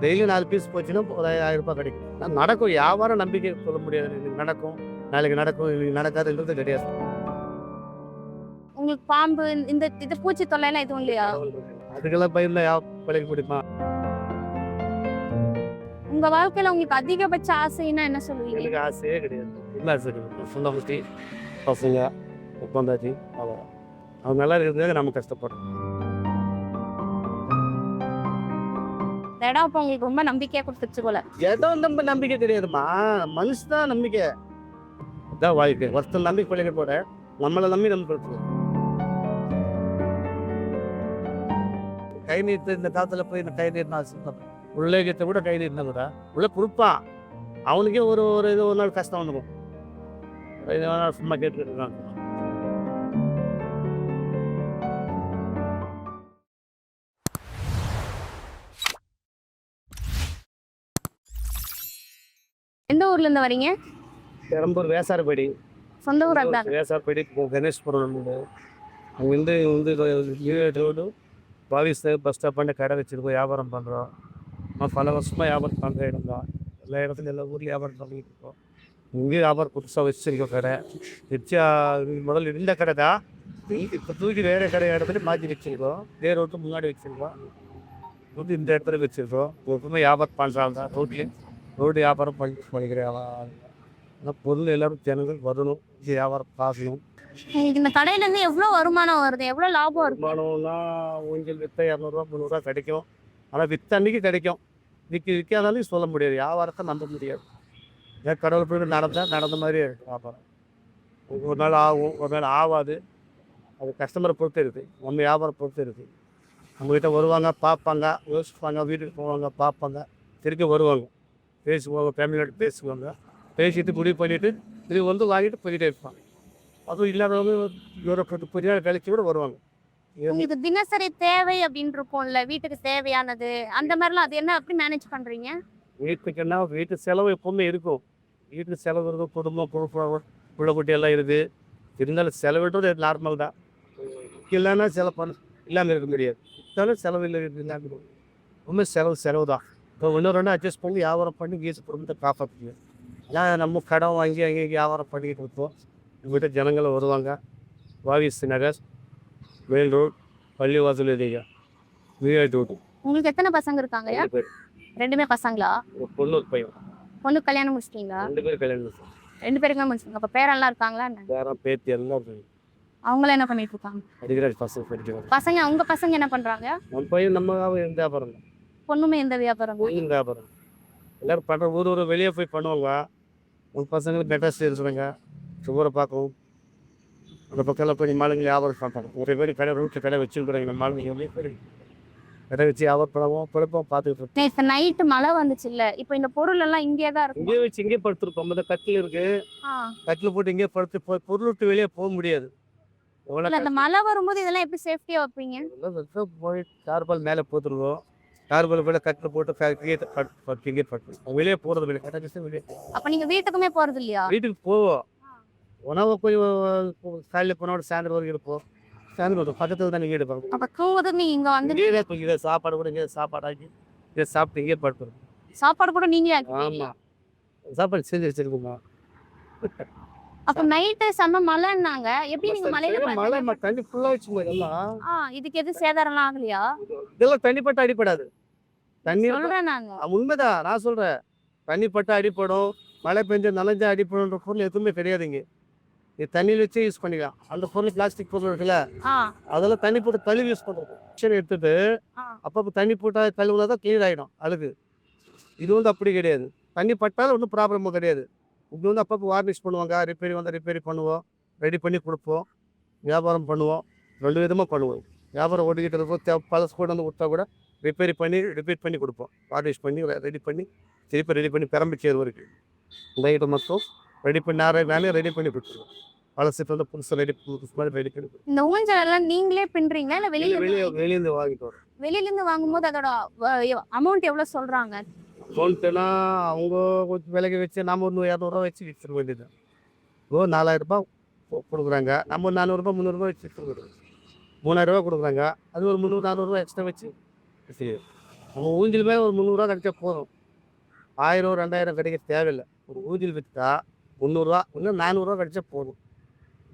Daily 4 piece போச்சுன்னா ஒரு ரூ. 1000 கிடைக்கும். நடக்கும், வியாபாரம் நம்பிக்கை சொல்ல முடியாது. இன்னைக்கு நடக்கும், நாளைக்கு நடக்கும், இன்னைக்கு நடக்காதுன்றது கிடையாது. உங்களுக்கு பாம்பு இந்த இது பூச்சி தொல்லைலாம் எதுவும் இல்லையா? அதுக்கெல்லாம் பயந்து பிழைக்க முடியுமா? உங்க வாழ்க்கையில உங்களுக்கு அதிகபட்ச ஆசைன்னா என்ன சொல்லுவீங்க? எனக்கு ஆசையே கிடையாது. இல்லை ஆசை கிடையாது. சொந்த குட்டி பசங்க உட்காந்தாச்சு அவ்வளோ. அவங்க நல்லா இருக்கிறதுக்காக நம்ம கஷ்டப்படுறோம். இந்த இடம் அப்போ உங்களுக்கு ரொம்ப நம்பிக்கையா கொடுத்துருச்சு போல. ஏதோ நம்ம நம்பிக்கை கிடையாதுமா, மனுஷன் தான் நம்பிக்கை. இதான் வாழ்க்கை. ஒருத்தர் நம்பி பிழைக்க போட நம்மளை நம்பி நம்ம கொடுத்துருவோம். கை நீட்டு இந்த காலத்தில் போய் இந்த கை நீட்டினா உள்ளேகத்தை கூட கை நீட்டினா உள்ள கொடுப்பான். அவனுக்கே ஒரு இது ஒரு நாள் கஷ்டம் வந்துடும். சும்மா கேட்டுக்கிட்டு இருக்காங்க. எந்த ஊர்ல இருந்து வரீங்க? பெரம்பூர் வேசார்படி. சொந்த ஊர் அதுதான். வேசார்படி கணேஷ்புரம். அங்கேருந்து ரோடு பாவிஸ் பஸ் ஸ்டாப் பண்ணி கடை வச்சுருக்கோம், வியாபாரம் பண்ணுறோம். பல வருஷமாக வியாபாரம் பண்ணுற இடம் தான். எல்லா இடத்துலையும் எல்லா ஊர்லேயும் வியாபாரம் பண்ணிக்கிட்டு இருக்கோம். இங்கேயும் வியாபாரம் புதுசாக வச்சுருக்கோம் கடை. வச்சா முதல்ல இருந்த கடை தான், இப்போ தூக்கி வேறு கடை இடத்துல மாற்றி வச்சுருக்கோம். வேறு ரோட்டு முன்னாடி வச்சுருக்கோம், வந்து இந்த இடத்துல வச்சுருக்கோம். எப்பவுமே வியாபாரம் பண்ணுறாங்க. ரோடு வியாபாரம் பண்ணிக்கிறேன். ஆனால் பொருள் எல்லோரும் ஜனங்கள் வரணும், வியாபாரம் பார்க்கணும். இந்த கடையில இருந்து எவ்வளவு வருமானம் வருது? எவ்வளவு லாபம் வருது? வருமானம்னா ஊஞ்சல் விற்ற 200 300 கிடைக்கும். ஆனால் விற்ற அன்னைக்கு கிடைக்கும். விற்காதாலும் சொல்ல முடியாது. வியாபாரத்தை நம்ப முடியாது. ஏன் கடவுள் போய் நடந்த மாதிரி வியாபாரம். ஒரு நாள் ஆகும், ஒரு நாள் ஆகாது. அது கஸ்டமரை பொறுத்து இருக்குது, நம்ம வியாபாரம் பொறுத்து இருக்குது. நம்மகிட்ட வருவாங்க, பார்ப்பாங்க, யோசிப்பாங்க, வீட்டுக்கு போவாங்க, பார்ப்பாங்க, திருப்பி வருவாங்க, பேசுவாங்க, ஃபேமிலியோட பேசுவாங்க. பேசிட்டு முடிவு பண்ணிவிட்டு இது வந்து வாங்கிட்டு போயிட்டே இருப்பாங்க. அதுவும் இல்லாதவங்க புதிய வேலைக்கு கூட வருவாங்க. உங்களுக்கு தினசரி தேவை அப்படின்னு இருக்கும்ல, வீட்டுக்கு தேவையானது அந்த மாதிரிலாம் அது என்ன எப்படி மேனேஜ் பண்றீங்க? வீட்டுக்குன்னா வீட்டு செலவு எப்பவுமே இருக்கும். வீட்டு செலவு இருக்கும், குடும்பம் புள்ள குட்டி எல்லாம் இருக்குது. இருந்தாலும் செலவிடுறது நார்மல் தான். இல்லைன்னா செலவு பண்ண இல்லாமல் இருக்க முடியாது. இருந்தாலும் செலவு இல்லை இல்லாமல் ரொம்ப செலவு தான். இப்போ இன்னொரு ரெண்டு அட்ஜஸ்ட் பண்ணி வியாபாரம் பண்ணி வீட்டு குடும்பத்தை காப்பாற்றிக்குவோம். ஆனால் நம்ம கடன் வாங்கி அங்கே வியாபாரம் பண்ணிக்கிட்டு இருப்போம். எங்கள்கிட்ட ஜனங்களும் வருவாங்க. வாவிஸ் நகர், மெயின் ரோட், பள்ளிவாசல் ஏரியா, விஐடி ரோடு. உங்களுக்கு எத்தனை பசங்க இருக்காங்க? 2 பேர். 2 பசங்களா? ஒரு பொண்ணு ஒரு பையன். பொண்ணு கல்யாணம் முடிச்சிட்டீங்களா? 2 பேர் கல்யாணம் முடிச்சோம். 2 பேருக்குமே முடிச்சிங்க. அப்போ பேரெல்லாம் இருக்காங்களா? பேரன் பேத்தி எல்லாம் இருக்காங்க. அவங்களாம் என்ன பண்ணிட்டு இருக்காங்க? அடிக்கிறாரு பசங்க படிக்கிறாங்க. பசங்க உங்க பசங்க என்ன பண்றாங்க? நம்ம பையன் நம்ம எந்த வியாபாரம் தான். பொண்ணுமே எந்த வியாபாரம்? பொண்ணு வியாபாரம். எல்லோரும் பண்ணுற ஊர் வெளியே போய் பண்ணுவாங்க. உங்கள் பசங்களுக்கு பெட்டர் இருக்கிறாங்க. சுகரை பார்க்கவும் அந்த பக்கத்தில் போய் மாலுங்க வியாபாரம் பார்ப்பாங்க. ஒரு பேர் கடை ரோட்டில் கடை வச்சுருக்குறாங்க. நம்ம மாலுங்க எவ்வளோ பேர் கடை வச்சு வியாபாரம் பண்ணுவோம், பிறப்போம், பார்த்துக்கிட்டு. நேற்று நைட்டு மழை வந்துச்சு இல்ல, இப்போ இந்த பொருள் எல்லாம் இங்கே தான் இருக்கு. இங்கே வச்சு இங்கே படுத்துருக்கோம். அந்த கட்டில் இருக்கு, கட்டில் போட்டு இங்கே படுத்து பொருள் விட்டு வெளியே போக முடியாது. இல்ல, அந்த மழை வரும்போது இதெல்லாம் எப்படி சேஃப்டியா வைப்பீங்க? போய் தார்பால் மேலே போட்டுருவோம். தார்பால் போய் கட்டில் போட்டு இங்கே படுத்து வெளியே போகிறது வெளியே கரெக்டாக வெளியே. அப்ப நீங்க வீட்டுக்குமே போறது இல்லையா? வீட்டுக்கு போவோம். உணவு போய் காலையில் போனோட சாயந்தரம் வரைக்கும் இருப்போம். சாயந்தரம் பக்கத்தில் தான் நீங்கள் எடுப்பாங்க. அப்ப தூங்குறது நீங்க இங்க வந்து இங்கே சாப்பாடு கூட இங்கே சாப்பாடாக்கி இங்கே சாப்பிட்டு இங்கே படுத்துருவோம். சாப்பாடு கூட நீங்களே? ஆமாம், சாப்பாடு செஞ்சு வச்சிருக்கோமா. அப்ப நைட்டு செம்ம மழைன்னாங்க, எப்படி நீங்க மழையில மழை தண்ணி ஃபுல்லாக வச்சுக்கோ எல்லாம். இதுக்கு எது சேதாரம்லாம் ஆகலையா? இதெல்லாம் தண்ணிப்பட்டு அடிப்படாது. தண்ணி சொல்றேன் நாங்க. உண்மைதான், நான் சொல்கிறேன். தண்ணிப்பட்டு அடிப்படும், மழை பெஞ்சு நனைஞ்சா அடிப்படுன்ற பொருள் எதுவுமே கிடையாதுங்க. இது தண்ணியில் வச்சு யூஸ் பண்ணிக்கலாம். அந்த பொருள் பிளாஸ்டிக் பொருள் இருக்குல்ல, அதெல்லாம் தண்ணி போட்டு கழுவி யூஸ் பண்ணுறோம். மிஷின் எடுத்துட்டு அப்பப்போ தண்ணி போட்டால் கழுவுனா தான் கிளீன் ஆகிடும் அழுகு. இது வந்து அப்படி கிடையாது. தண்ணி பட்டாலும் ஒன்றும் ப்ராப்ளமும் கிடையாது. இது வந்து அப்பப்போ வார்னிஷ் பண்ணுவாங்க. ரிப்பேரி வந்தால் ரிப்பேரி பண்ணுவோம், ரெடி பண்ணி கொடுப்போம், வியாபாரம் பண்ணுவோம். 2 விதமாக பண்ணுவோம். வியாபாரம் ஓடிக்கிட்டு இருப்போம். பழசு கூட வந்து கொடுத்தா கூட ரிப்பேர் பண்ணி கொடுப்போம். வார்னிஷ் பண்ணி ரெடி பண்ணி திருப்பி ரெடி பண்ணி பெரம்பிச்சேர் வரைக்கும் இந்த ஐட்டம் மட்டும் ரெடி பண்ணி நானே ரெடி பண்ணி கொடுத்துருவோம். பழசு வந்து புதுசு ரெடி பண்ணி. இந்த ஊஞ்சல் எல்லாம் நீங்களே பின்றீங்களா இல்லை வெளியிலேருந்து வாங்கிட்டு வரோம்? வெளியிலேருந்து வாங்கும்போது அதோட அமௌண்ட் எவ்வளோ சொல்றாங்க? அமௌண்ட்டுனா அவங்க கொஞ்சம் விலைக்கு வச்சு நம்ம 200 வச்சு விற்றுட வேண்டியது. 4000 ரூபாய் கொடுக்குறாங்க. நம்ம 400 ரூபாய் 300 வச்சு கொடுக்குறோம். 3000 ரூபா கொடுக்குறாங்க. அது ஒரு 300 400 எக்ஸ்ட்ரா வச்சு நம்ம ஊஞ்சில் மேலே ஒரு 300 கிடைச்சா போதும். 1000 2000 கிடைக்க தேவையில்லை. ஒரு ஊஞ்சில் விற்றா 300 இன்னும் 400 கிடைச்சா போதும்.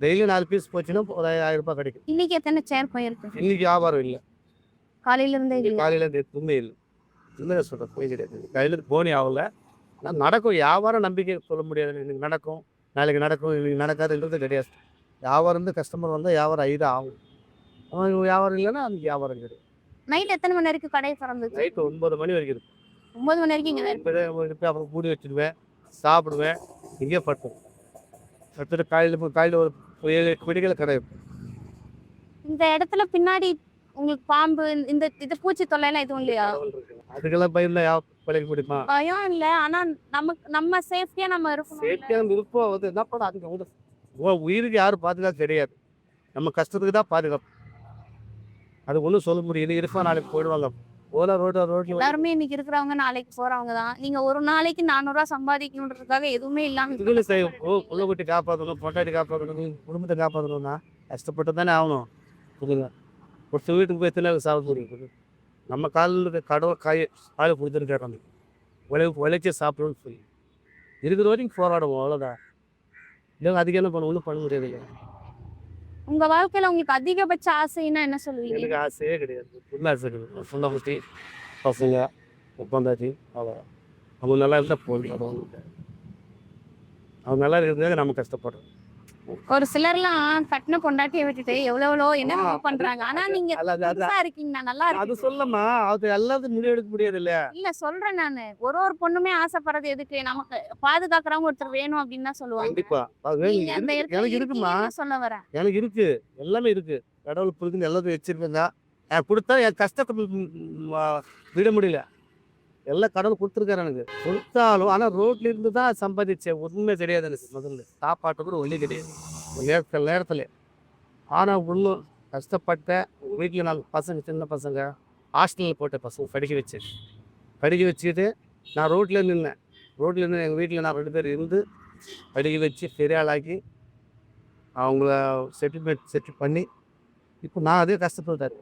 டெய்லி 4 பீஸ் போச்சுன்னா ஒரு 1000 கிடைக்கும். இன்னைக்கு எத்தனை சேர் போயிருக்கு? இன்னைக்கு வியாபாரம் இல்லை. காலையில இருந்தே இல்ல. காலையில் எதுவுமே இல்லை. இல்லை சொல்கிறேன் போய் கிடையாது. கையில் போனி ஆகல. ஆனால் நடக்கும். வியாபாரம் நம்பிக்கை சொல்ல முடியாது. இன்னைக்கு நடக்கும், நாளைக்கு நடக்கும், இன்னைக்கு நடக்காதுன்றது கிடையாது. வியாபாரம் இருந்து கஸ்டமர் வந்தால் வியாபாரம் ஐதான் ஆகும். அவன் வியாபாரம் இல்லைன்னா அதுக்கு வியாபாரம் கிடையாது. நைட் எத்தனை மணி வரைக்கும் கடை திறந்துச்சு? நைட்டு 9 மணி வரைக்கும் இருக்கும். 9 மணி வரைக்கும் இங்க இப்போ அப்புறம் மூடி வச்சுடுவேன், சாப்பிடுவேன், இங்கேயே படுத்துவேன். அடுத்தது காலையில் ஒரு 7 மணிக்கெல்லாம் கடை இருக்கும். இந்த இடத்துல பின்னாடி உங்களுக்கு பாம்பு இந்த இது பூச்சி தொல்லைலாம் எதுவும் இல்லையா? அதுக்கெல்லாம் பயந்து பழைக்க முடியுமா? பயம் இல்ல, ஆனா நம்ம சேஃப்டியா நம்ம இருக்கணும். சேஃப்டியாக இருப்போம். வந்து என்ன பண்ண அதுக்கு வந்து உயிருக்கு யாரும் பாதுகாப்பு தெரியாது. நம்ம கஷ்டத்துக்கு தான் பாதுகாப்பு. அது ஒன்றும் சொல்ல முடியும். இருப்பா நாளைக்கு போயிடுவாங்க. ரோட்டில் எல்லாருமே இன்னைக்கு இருக்கிறவங்க நாளைக்கு போறவங்க தான். நீங்க ஒரு நாளைக்கு 400 ரூபா சம்பாதிக்கணுன்றதுக்காக எதுவுமே இல்லாம இதுல செய்யும். புள்ள குட்டி காப்பாற்றணும், பொட்டாட்டி காப்பாற்றணும், குடும்பத்தை காப்பாற்றணும்னா கஷ்டப்பட்டு தானே ஆகணும். புரியுங்க. ஒரு வீட்டுக்கு போய் எத்தனை சாப்பிட முடியும்? நம்ம காலில் கடவுள் காலை கொடுத்துட்டு கேட்கறாங்க. உழைச்சி சாப்பிடணும்னு சொல்லி இருக்கிற வரைக்கும் போராடுவோம். அவ்வளோதான். இல்லை அதுக்கு என்ன பண்ண ஒன்றும் பண்ண முடியாது. இல்லை உங்க வாழ்க்கையில உங்களுக்கு அதிகபட்ச ஆசைன்னா என்ன சொல்லுவீங்க? எனக்கு ஆசையே கிடையாது. ஃபுல்லாக ஆசை கிடையாது. ஃபுல்லாக குட்டி பசங்க உட்காந்தாச்சு அவ்வளோ. அவங்க நல்லா இருந்தால் போதும். அவங்க நல்லா இருக்கிறதுக்காக நம்ம கஷ்டப்படுறோம். ஒரு சிலர்லாம் கட்டின பொண்டாட்டியை விட்டுட்டு எவ்வளோ என்ன பண்றாங்க. ஆனா நீங்க புதுசா இருக்கீங்க, நல்லா அது இருக்கு. சொல்லமா அது எல்லாத்தையும் முடிவெடுக்க முடியாது இல்லையா? இல்ல சொல்றேன் நானு. ஒரு பொண்ணுமே ஆசைப்படுறது எதுக்கு? நமக்கு பாதுகாக்கிறவங்க ஒருத்தர் வேணும் அப்படின்னு தான் சொல்லுவாங்க. கண்டிப்பா நீங்க அந்த இடத்துல எனக்கு இருக்குமா? இருக்கீங்கன்னு சொல்ல வரேன். எனக்கு இருக்கு, எல்லாமே இருக்கு. கடவுள் புரிஞ்சு எல்லாத்தையும் வச்சிருக்கேங்க. கொடுத்தா என் கஷ்டத்தை விட முடியல. எல்லாம் கடவுள் கொடுத்துருக்காரு எனக்கு. கொடுத்தாலும் ஆனால் ரோட்ல இருந்து தான் சம்பாதிச்சேன். ஒன்றுமே கிடையாது எனக்கு. முதல்ல சாப்பாட்டு கூட ஒல்லி கிடையாது நேரத்தில். ஆனால் இன்னும் கஷ்டப்பட்டேன். வீட்டில் நாலு பசங்க, சின்ன பசங்க, ஹாஸ்டலில் போட்ட பசங்க படிக்க வச்சுக்கிட்டு நான் ரோட்டில் நின்னேன். ரோட்டில் இருந்து எங்கள் வீட்டில் நான் 2 பேர் இருந்து படிக்க வச்சு பெரிய ஆளாக்கி அவங்கள செட்டில் பண்ணி இப்போ நான் அதே கஷ்டப்பட்டார்.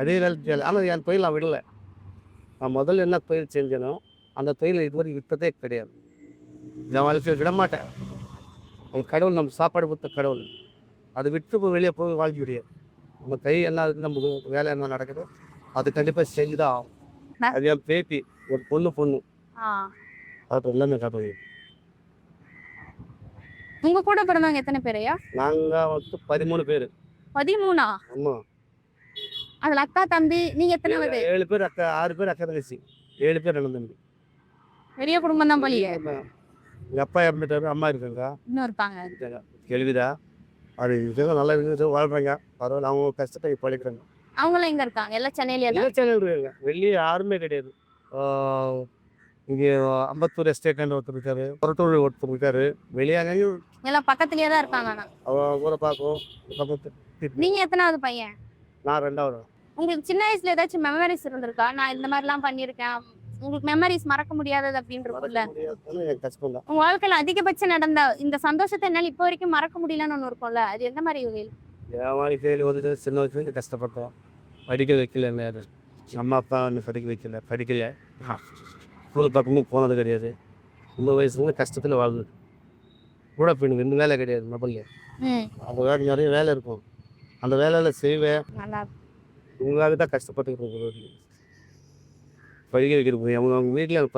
அதே வேலை செய்யலை. ஆனால் என் தொழில் நான் விடலை. நான் முதல்ல என்ன தொழில் செஞ்சேனோ அந்த தொழிலை இதுவரைக்கும் விட்டதே கிடையாது. என் வாழ்க்கையை விடமாட்டேன். அவங்க கடவுள் நம்ம சாப்பாடு கொடுத்த கடவுள். அதை விட்டு வெளியே போய் வாழ்க்கை முடியாது. நம்ம கை என்ன இருக்குது, நம்ம வேலை என்ன நடக்குதோ அது கண்டிப்பாக செஞ்சு தான் ஆகும். அது என் பேத்தி ஒரு பொண்ணு அது எல்லாமே கடவுள். உங்க கூட பிறந்தவங்க எத்தனை பேரையா? நாங்கள் வந்து 13 பேர். 13? ஆமாம். அதுல அக்கா தம்பி நீங்க எத்தனை பேர்? 7 பேர் அக்கா, 6 பேர் அக்கா தங்கச்சி, 7 பேர் அண்ணன் தம்பி. பெரிய குடும்பம் தான் போலியே. எங்கள் அப்பா இறந்துட்டாரு, அம்மா இருக்காங்க, இன்னும் இருப்பாங்க. கேள்விதா. அது இதுவும் நல்லா இருக்குது, வாழ்றாங்க. பரவாயில்ல. அவங்க கஷ்டத்தை பழிக்கிறாங்க. அவங்களாம் எங்க இருக்காங்க? எல்லாம் சென்னையில தான். சேனல் இருக்காங்க. வெளியே யாருமே கிடையாது. இங்கே அம்பத்தூர் எஸ்டேட் ஒருத்தர் இருக்காரு, புறத்தூர் ஒருத்தர் இருக்காரு. வெளியாகையும் எல்லாம் பக்கத்துலயே தான் இருக்காங்க. ஊரை பார்க்கும். நீங்க எத்தனாவது பையன்? நான் 2வது. உங்களுக்கு சின்ன வயசுல ஏதாச்சும் மெமரிஸ் இருந்திருக்கா? நான் இந்த மாதிரிலாம் பண்ணியிருக்கேன், உங்களுக்கு மெமரிஸ் மறக்க முடியாதது அப்படின்றதுல கஷ்டம் தான். உங்க வாழ்க்கையில அதிகபட்சம் நடந்த இந்த சந்தோஷத்தை என்னால இப்போ வரைக்கும் மறக்க முடியலன்னு ஒண்ணு இருக்கும்ல, அது எந்த மாதிரி வகையில்? என் வாழ்க்கையில் வந்து சின்ன வயசுல கஷ்டப்பட்டோம். படிக்க வைக்கல. அம்மா அப்பா வந்து படிக்கல. ஸ்கூல் பக்கமும் போனது கிடையாது. இந்த வயசுல கஷ்டத்தில் வாழ்ந்து கூட போயிடுங்க. இந்த வேலை கிடையாது. மொபைல் அந்த வேலை நிறைய வேலை இருக்கும். அந்த வேலையில் செய்வேன். நல்லா உங்களாக தான் கஷ்டப்பட்டுக்கிட்டு படிக்க வைக்கிறது. அவங்க வீட்டில்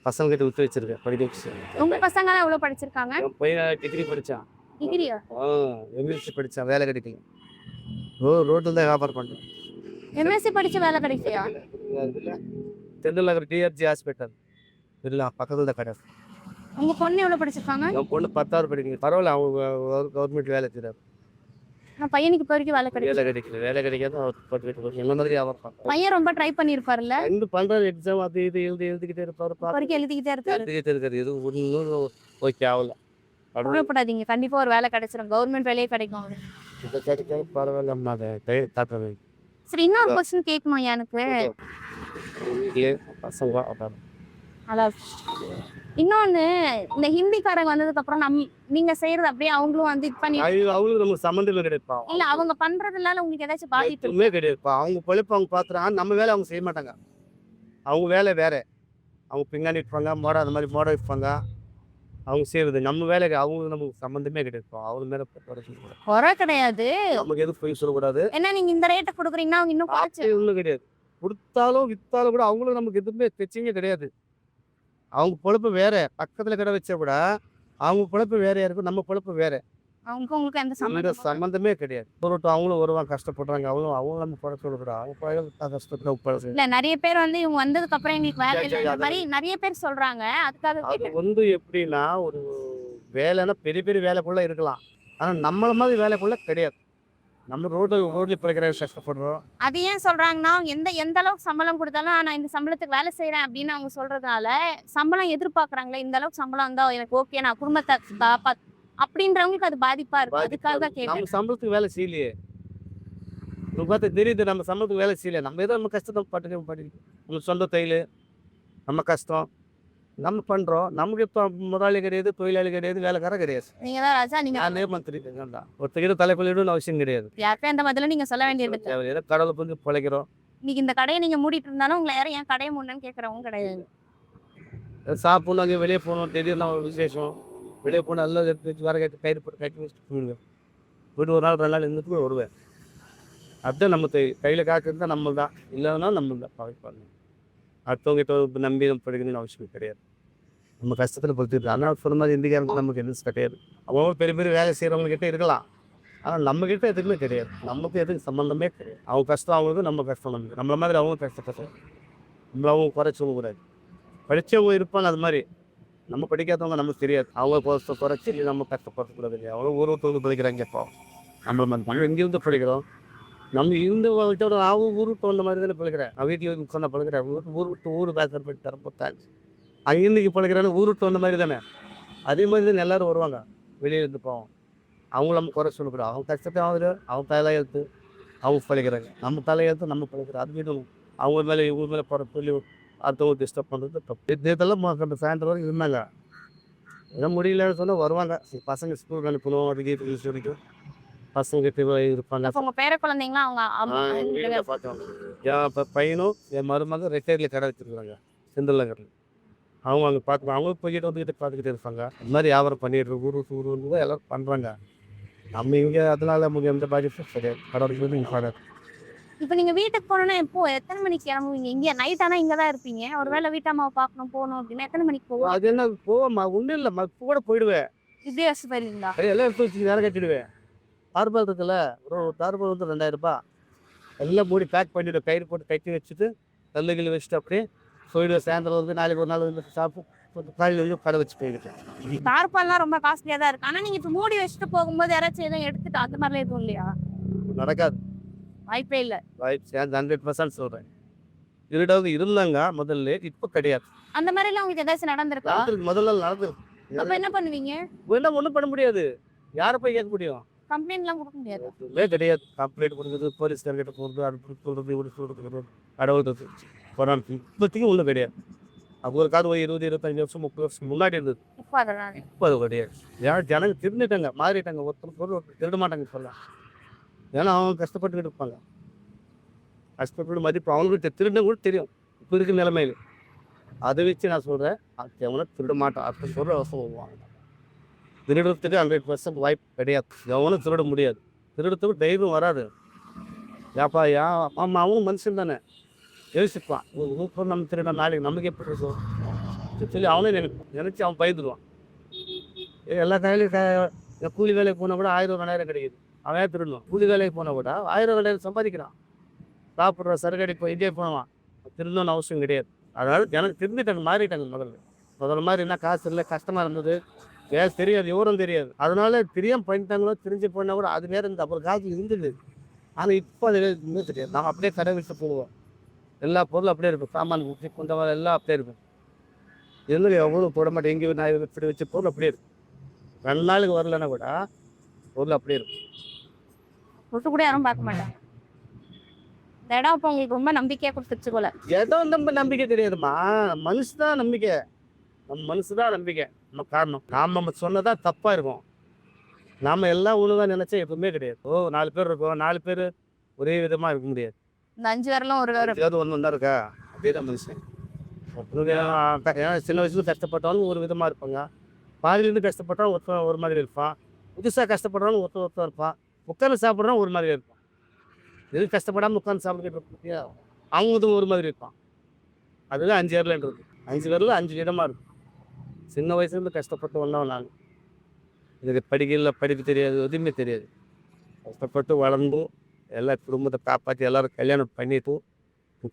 பசங்கள்கிட்ட விட்டு வச்சிருக்கேன் படிக்க வச்சு. உங்க பசங்க எவ்வளவு படிச்சிருக்காங்க? என் பையன் டிகிரி படித்தான். டிகிரியா? எம்எஸ்சி படித்தான். வேலை கிடைக்கல. ரோட்டில் தான் வியாபாரம் பண்ணேன். எம்எஸ்சி படிச்சு வேலை கிடைக்கலையா? தென்னநகர் டிஆர்ஜி ஹாஸ்பிட்டல் இல்லை, பக்கத்தில் தான் கிடையாது. உங்க பொண்ணு எவ்வளவு படிச்சிருக்காங்க? என் பொண்ணு 10வது படிக்கல. பரவாயில்ல. அவங்க கவர்மெண்ட் வேலை செய்கிறாரு. நான் பையனுக்கு இப்போ வரைக்கும் வேலை கிடைக்கல. வேலை கிடைக்காது. என்ன மாதிரி வியாபாரம். பையன் ரொம்ப ட்ரை பண்ணியிருப்பாருல்ல? ரெண்டு பண்றாரு. எக்ஸாம் அது இது எழுதிக்கிட்டே இருப்பாரு. வரைக்கும் எழுதிக்கிட்டே இருக்காரு. எதுவும் ஒன்றும் ஓகே ஆகல. கவலைப்படாதீங்க, கண்டிப்பா ஒரு வேலை கிடைச்சிடும். கவர்மெண்ட் வேலையே கிடைக்கும். பரவாயில்ல. சரி, இன்னொரு கொஸ்டின் கேட்கணும் எனக்கு. இன்னொன்னு, இந்த ஹிந்திக்காரங்க வந்ததுக்கு அப்புறம் நீங்க செய்யறது அப்படியே அவங்களும் வந்து இது பண்ணி அவங்களுக்கு நமக்கு சம்மந்தம் கிடையாதுப்பா. இல்ல அவங்க பண்றதுனால உங்களுக்கு ஏதாச்சும் பாதிப்பு கிடையாதுப்பா. அவங்க பொழைப்பு அவங்க பாத்துறாங்க. நம்ம வேலை அவங்க செய்ய மாட்டாங்க. அவங்க வேலை வேறு. அவங்க பின்னாடி இருப்பாங்க, அந்த மாதிரி மோட இருப்பாங்க. அவங்க செய்வது நம்ம வேலைக்கு அவங்க நமக்கு சம்மந்தமே கிடையாது. அவங்க மேலே குறை கிடையாது. நமக்கு எதுவும் போய் சொல்லக்கூடாது. ஏன்னா நீங்க இந்த ரேட்டை கொடுக்குறீங்கன்னா அவங்க இன்னும் குறைச்சு ஒன்றும் கிடையாது. கொடுத்தாலும் விற்றாலும் கூட அவங்களும் நமக்கு எதுவுமே பிரச்சனையே கிடையாது. அவங்க பொழப்பு வேற. பக்கத்தில் கடை வச்சா கூட அவங்க பொழப்பு வேறையா இருக்கும், நம்ம பொழப்பு வேற. உங்களுக்கு எந்த சம்மந்தமே கிடையாது. அவங்களும் வருவாங்க, கஷ்டப்படுறாங்க. அவங்க நம்ம குறைச்சு கொடுக்குறோம். அவங்க கஷ்டத்தை இல்ல நிறைய பேர் வந்து இவங்க வந்ததுக்கு அப்புறம் எங்களுக்கு வேலை இல்லை இந்த மாதிரி நிறைய பேர் சொல்றாங்க. அதுக்காக அது எப்படின்னா ஒரு வேலைன்னா பெரிய பெரிய வேலைக்குள்ள இருக்கலாம். ஆனால் நம்மள மாதிரி வேலைக்குள்ள கிடையாது. நம்ம ரோட்ல பிழைக்கிற கஷ்டப்படுறோம். அது ஏன் சொல்றாங்கன்னா எந்த அளவுக்கு சம்பளம் கொடுத்தாலும் நான் இந்த சம்பளத்துக்கு வேலை செய்யறேன் அப்படின்னு அவங்க சொல்றதுனால சம்பளம் எதிர்பார்க்கறாங்களே. இந்த அளவுக்கு சம்பளம் இருந்தா எனக்கு ஓகே, நான் குடும்பத்தை அப்படின்றவங்களுக்கு அது பாதிப்பா இருக்கு. அதுக்காக தான் கேட்டேன். நம்ம சம்பளத்துக்கு வேலை செய்யலையே. உங்களுக்கு பார்த்தா தெரியுது நம்ம சம்பளத்துக்கு வேலை செய்யல. நம்ம ஏதோ நம்ம கஷ்டத்தை பாட்டுக்கு நம்ம சொந்த தொழில், நம்ம கஷ்டம் நம்ம பண்றோம். நமக்கு இப்போ முதலாளி கிடையாது, தொழிலாளி கிடையாது, வேலைக்காரன் கிடையாது. நீங்க தான் ராஜா. நீங்க மந்திரி தான். ஒருத்தகிட்ட தலைப்பள்ளியிடணும்னு அவசியம் கிடையாது. யாருக்கும் எந்த பதிலும் நீங்க சொல்ல வேண்டியது ஏதோ கடவுளை வந்து பிழைக்கிறோம். இன்னைக்கு இந்த கடையை நீங்க மூடிட்டு இருந்தாலும் உங்களை யாரும் ஏன் கடையை மூடணும்னு கேட்கறவங்க கிடையாது. சாப்பிடணும், அங்கே வெளியே போகணும், திடீர்னு ஒரு விசேஷம் வெளியே போனால் நல்லா எடுத்து வர கட்டி கயிறு போட்டு கட்டி வச்சுட்டு போயிடுவேன். போய்ட்டு ஒரு நாள் 2 நாள் இருந்துட்டு வருவேன். அதுதான் நம்ம கையில் காக்கிறது தான் நம்ம தான். இல்லைன்னா நம்ம தான் பாவிப்பாங்க. அடுத்தவங்ககிட்ட நம்பி நம்ம படிக்கணும்னு அவசியம் கிடையாது. நம்ம கஷ்டத்தில் பொறுத்துட்டு அதனால் சொன்ன மாதிரி இந்திக்காரங்க நமக்கு எதுவும் கிடையாது. அவங்க பெரிய பெரிய வேலை செய்கிறவங்ககிட்ட இருக்கலாம். ஆனால் நம்மக்கிட்ட எதுவுமே கிடையாது. நமக்கு எதுக்கு சம்மந்தமே கிடையாது. அவங்க கஷ்டம் அவங்களுக்கு, நம்ம கஷ்டம் நமக்கு. நம்மள மாதிரி அவங்க கஷ்டப்பட்டோம். நம்மள அவங்க குறைச்சி கூடாது. படித்தவங்க இருப்பாங்க அது மாதிரி. நம்ம படிக்காதவங்க நமக்கு தெரியாது. அவங்க குறைச்சி நம்ம கஷ்டப்படக்கூடாது இல்லையா. அவங்க ஊருக்கு படிக்கிறாங்க. இப்போ நம்மள மாதிரி இங்கேருந்து படிக்கிறோம். நம்ம இருந்தவங்கள்ட்ட அவங்க ஊருக்கு தகுந்த மாதிரி தானே பழகிறேன். நான் வீட்டில் உட்காந்து பழகிறேன். ஊர் விட்டு ஊர் பேசுகிற போய் தரப்பட்டாச்சு. அங்கேருந்து பழகிறான்னு ஊர் விட்டு வந்த மாதிரி தானே. அதே மாதிரி தான் எல்லோரும் வருவாங்க. வெளியே இருந்து போவோம். அவங்க நம்ம குறை சொல்லக்கூடாது. அவங்க கஷ்டத்தை அவங்க தலையெழுத்து அவங்க பழகிறாங்க. நம்ம தலையெழுத்து நம்ம பழகிறோம். அது மீதும் அவங்க மேலே இவங்க மேலே போகிற சொல்லி அடுத்தவங்க டிஸ்டர்ப் பண்ணுறது தப்பு. இதெல்லாம் அந்த சாயந்தரம் வரைக்கும் இருந்தாங்க. ஏதோ முடியலன்னு சொன்னால் வருவாங்க. பசங்க ஸ்கூலுக்கு அனுப்பணும், அதுக்கு சொல்லிக்கும் பசங்க இருப்பாங்க. உங்க பேர குழந்தைங்களா அவங்க பார்த்தோம். என் பையனும் என் மருமக ரெட்டையரில் கடை வச்சுருக்காங்க செந்தில்நகரில். அவங்க அங்கே பார்த்துப்பாங்க. அவங்க போய்கிட்டு வந்துக்கிட்டு பார்த்துக்கிட்டே இருப்பாங்க. இந்த மாதிரி வியாபாரம் பண்ணிட்டு ஊருக்கு தான் எல்லோரும் பண்ணுறாங்க. நம்ம இங்கே அதனால நமக்கு எந்த பாதிப்பும் கிடையாது. கடவுளுக்கு இங்கே இப்போ நீங்க வீட்டுக்கு போகணுன்னா எத்தனை மணிக்கு கிளம்புவீங்க? இங்கே நைட் ஆனால் இங்கே தான் இருப்பீங்க. ஒருவேளை வீட்டம்மாவை பார்க்கணும் போகணும் அப்படின்னா எத்தனை மணிக்கு போவோம்? அது என்ன போவோம்மா ஒன்றும் இல்லைம்மா. கூட போயிடுவேன். இப்படியே வச்சு போயிருந்தா எல்லாம் எடுத்து வச்சு வேலை கட்டிடுவேன். தார்பால் இருக்குல்ல, ஒரு தார்பால் வந்து 2000 ரூபாய். எல்லாம் மூடி பேக் பண்ணிவிடுவேன். கயிறு போட்டு கட்டி வச்சுட்டு கல்லுகள் வச்சுட்டு அப்படியே போயிடுவேன். சாயந்தரம் வந்து நாளைக்கு ஒரு நாள் வந்து சாப்பிட்டு காலையில் வச்சு கடை வச்சு போய்கிட்டேன். தார்பால்லாம் ரொம்ப காஸ்ட்லியாக தான் இருக்கு. ஆனால் நீங்கள் இப்போ மூடி வச்சுட்டு போகும்போது யாராச்சும் எதுவும் எடுத்துட்டு அந்த மாதிரிலாம் எதுவும் இல்லையா? நடக்காது, வாய்ப்பே இல்லை. 100% சொல்கிறேன். இருடாவது இருந்தாங்க முதல்ல, இப்போ கிடையாது. அந்த மாதிரிலாம் உங்களுக்கு ஏதாச்சும் நடந்திருக்கா? முதல்ல நடந்துருக்கு. அப்போ என்ன பண்ணுவீங்க? ஒன்றும் பண்ண முடியாது. யாரை போய் கேட்க முடியும்? கம்ப்ளைண்ட்லாம் கொடுக்க முடியாது. எதுவுமே கிடையாது. கம்ப்ளைண்ட் கொடுக்குறது, போலீஸ்கார்கிட்ட போகிறது, அது சொல்கிறது, இவரு சொல்கிறது, கடவுள் போராட்டம் இப்போதைக்கு ஒன்றும் கிடையாது. அப்போ ஒரு காது 20, 25 வருஷம் 30 வருஷம் முன்னாடி இருந்தது. இப்போ அது கிடையாது. ஏன்னா ஜனங்க திருந்துட்டாங்க, மாறிட்டாங்க. ஒருத்தர் திருட மாட்டாங்க சொல்லலாம். ஏன்னா அவங்க கஷ்டப்பட்டுக்கிட்டு இருப்பாங்க. கஷ்டப்பட்டு மதிப்பு அவங்களுக்கு திருட கூட தெரியும் இப்போ இருக்கிற நிலைமையில். அதை வச்சு நான் சொல்கிறேன், எவனை திருட மாட்டான் அப்படி சொல்கிற அவசரம் வருவாங்க. திருடுறதுக்கு 100% வாய்ப்பு கிடையாது. எவனும் திருட முடியாது. திருடுறதுக்கு தைரியம் வராது. ஏப்பா ஆமாம், அவன் மனுஷன் தானே யோசிப்பான். ஒரு நம்ம திருட நாளைக்கு நமக்கு எப்படி இருக்கும் சொல்லி அவனே நினச்சி அவன் பயந்துடுவான். எல்லா கையிலையும் கூலி வேலைக்கு போனால் கூட 1000 2000 கிடைக்குது. அவன் திருடுவான். கூலி வேலைக்கு போனால் கூட 1000 2000 சம்பாதிக்கிறான். சாப்பிட்ற சரக்கடி இப்போ இங்கே போனவான். திருடணும்னு அவசியம் கிடையாது. அதனால எனக்கு திருந்திட்டாங்க, மாறிட்டாங்க. முதல்ல மாதிரி என்ன காசு இல்லை, கஷ்டமாக இருந்தது, வேறு தெரியாது, எவரும் தெரியாது. அதனால தெரியாமல் பண்ணிட்டாங்களோ தெரிஞ்சு போனால் கூட அது வேறு இந்த அப்புறம் காசு இருந்தது. ஆனால் இப்போ அது இன்னும் தெரியாது. நாங்கள் அப்படியே கடை விட்டு போடுவோம். எல்லா பொருளும் அப்படியே இருக்கும். சாமான் கொஞ்சம் எல்லாம் அப்படியே இருக்கும். எதுவும் எவ்வளோ போட மாட்டேன். எங்கேயும் நான் இப்படி வச்ச பொருள் அப்படியே இருக்கும். 2 நாளுக்கு வரலன்னா கூட பொருள் அப்படியே இருக்கும். விட்டு கூட யாரும் பார்க்க மாட்டாங்க. இந்த இடம் இப்போ உங்களுக்கு ரொம்ப நம்பிக்கையாக கொடுத்துச்சு போல. இடம் நம்ம நம்பிக்கை தெரியாதுமா. மனுஷு தான் நம்பிக்கை. நம்ம மனுஷு தான் நம்பிக்கை. நம்ம காரணம் நம்ம சொன்னதான் தப்பாக இருக்கும். நாம் எல்லாம் ஒன்று தான் நினச்சா எப்பவுமே கிடையாது. 4 பேர் இருக்கோம், 4 பேர் ஒரே விதமாக இருக்க முடியாது. இந்த 5 விரலும் ஒரு ஒன்று ஒன்றா இருக்கா அப்படியே தான் மனுஷன். ஏன்னா சின்ன வயசுல கஷ்டப்பட்டாலும் ஒரு விதமாக இருப்பாங்க, பாதியிலேருந்து கஷ்டப்பட்டாலும் ஒருத்தர் ஒரு மாதிரி இருப்பான், புதுசாக கஷ்டப்படுறவங்க ஒருத்தர் இருப்பான், உட்காந்து சாப்பிட்றவங்க ஒரு மாதிரி இருப்பான். எது கஷ்டப்படாமல் உட்காந்து சாப்பிட்டு அவங்களும் ஒரு மாதிரி இருப்பான். அதுதான் 5 விரல்ன்றது. 5 விரல் 5 விதமாக இருக்கும். சின்ன வயசுலேருந்து கஷ்டப்பட்டு வந்தவன் நான். எனக்கு படிப்பு தெரியாது, எதுவுமே தெரியாது. கஷ்டப்பட்டு வளர்ந்து எல்லா குடும்பத்தை காப்பாற்றி எல்லோரும் கல்யாணம் பண்ணிட்டு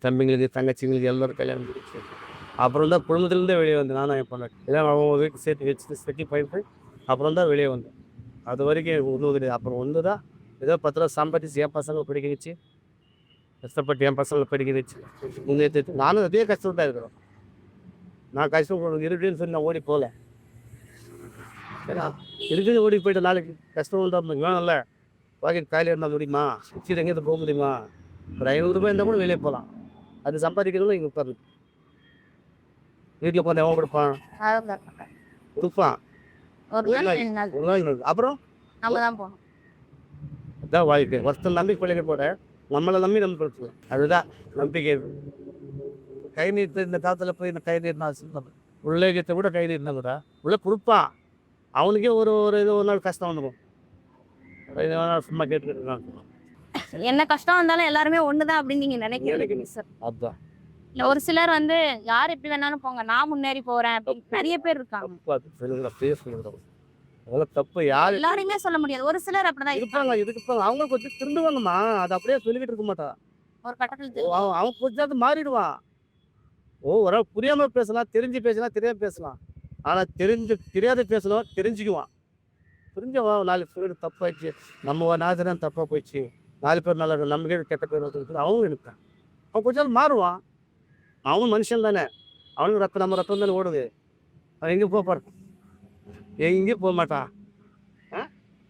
தம்பிங்களுக்கு தங்கச்சிங்களுக்கு எல்லோரும் கல்யாணம் பண்ணிச்சு. அப்புறம் தான் குடும்பத்துலேருந்தே வெளியே வந்தேன். நானும் என் பொண்ணு எல்லாம் அவங்க வீட்டு சேர்த்து வச்சுட்டு செட்டில் பண்ணிட்டு அப்புறம் தான் வெளியே வந்தேன். அது வரைக்கும் ஒன்றும் கிடையாது. அப்புறம் ஒன்று தான் ஏதோ 10 ரூபா சம்பாதிச்சு என் பசங்களை படிக்க வச்சு, கஷ்டப்பட்டு என் பசங்களை படிக்க வச்சு முன்னேற்றிட்டு நானும் அதே கஷ்டம் தான் இருக்கிறோம். நான் கஷ்டம் இருக்குன்னு சொல்லி நான் ஓடி போகல. ஏன்னா இருக்குன்னு ஓடி போயிட்டு நாளைக்கு கஷ்டம் வந்தால் வேணும்ல, பாக்கெட் காலையில் இருந்தால் முடியுமா, சுற்றி எங்கேயாவது போக முடியுமா? ஒரு 500 ரூபாய் இருந்தால் கூட வெளியே போகலாம். அது சம்பாதிக்கிறதும் இங்கே உட்காரு வீட்டில் போன எவன் கொடுப்பான், கொடுப்பான் ஒரு நாள். அப்புறம் நம்ம தான் போகணும். அதுதான் வாழ்க்கை. ஒருத்தர் நம்பி பிள்ளைங்க போட நம்மளை நம்பி நம்ம கொடுத்துருவோம். அதுதான் நம்பிக்கை. கை நீட்டு இந்த காலத்தில் போய் இந்த கை நீட்டினா உள்ளேகத்தை கூட கை நீட்டினா கூட உள்ளே கொடுப்பான். அவனுக்கே ஒரு ஒரு நாள் கஷ்டம் வந்துடும். சும்மா கேட்டுக்கிட்டு என்ன கஷ்டம் வந்தாலும் எல்லாருமே ஒண்ணுதான் அப்படின்னு நீங்க நினைக்கிறீங்க சார்? அதுதான். இல்ல ஒரு சிலர் யார் எப்படி வேணாலும் போங்க, நான் முன்னேறி போறேன் அப்படின்னு நிறைய பேர் இருக்காங்க. அதெல்லாம் தப்பு. யாரு எல்லாரையுமே சொல்ல முடியாது, ஒரு சிலர் அப்படிதான் இருப்பாங்க. இதுக்கு அவங்க கொஞ்சம் திருந்துவாங்கம்மா. அது அப்படியே சொல்லிக்கிட்டு இருக்க மாட்டான். ஒரு கட்டத்தில் அவன் கொஞ்சம் மாறிடுவான். ஒரு புரியாம பேசலாம், தெரிஞ்சு பேசலாம், தெரியாம பேசலாம். ஆனா தெரியாத பேசலாம், தெரிஞ்சுக்குவான். புரிஞ்சவன் 4 பேர் தப்பாயிடுச்சு, நம்ம நாதிரம் தப்பா போயிடுச்சு, 4 பேர் நல்லா நமக்கே கெட்ட பேர் வந்து அவனும் இருக்கான். அவன் கொஞ்சம் மாறுவான். அவன் மனுஷன் தானே, அவனுக்கு ரத்தம் நம்ம ரத்தம் தானே ஓடுது. அவன் எங்கேயும் போப்பாரு, எங்கேயும் போக மாட்டான்.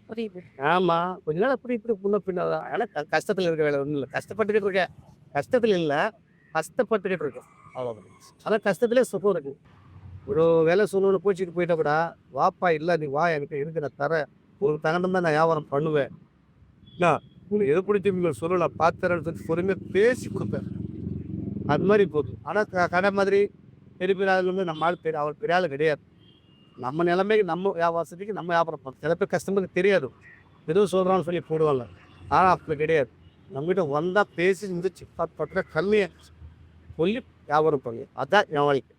புரியுது. ஆமா, கொஞ்ச நாள் அப்படி இப்படி முன்ன பின்னாதான். ஏன்னா கஷ்டத்துல இருக்க வேலை ஒன்றும் இல்லை. கஷ்டப்பட்டுக்கிட்டு இருக்கேன், கஷ்டத்துல இல்லை, கஷ்டப்பட்டுக்கிட்டு இருக்கேன் அவ்வளோதான். ஆனால் கஷ்டத்துலேயே சுகம் இருக்கு. ஒரு வேலை சொல்லணும்னு கோச்சிட்டு போயிட்டா கூட, வாப்பா இல்லை நீ வா, எனக்கு இருக்கு, நான் தரேன், ஒரு தகனம் தான் நான் வியாபாரம் பண்ணுவேன். நான் உங்களுக்கு எது பிடிச்சி சொல்ல நான் பார்த்துறேன்னு சொல்லி பொறுமையாக பேசி கொடுப்பேன். அது மாதிரி போகுது. ஆனால் கடை மாதிரி பெரிய பெரிய ஆள் நம்ம ஆள் பெரிய அவர் பெரிய ஆள் கிடையாது. நம்ம நிலைமைக்கு நம்ம வியாபாரத்துக்கு நம்ம வியாபாரம் பண்ணோம். சில பேர் கஸ்டமருக்கு தெரியாது, எதுவும் சொல்கிறான்னு சொல்லி போடுவாங்க. ஆனால் அப்படி கிடையாது. நம்மகிட்ட வந்தால் பேசி இருந்துச்சு பற்ற கம்மியாக சொல்லி வியாபாரம் பண்ணி, அதுதான் என் வாழ்க்கை.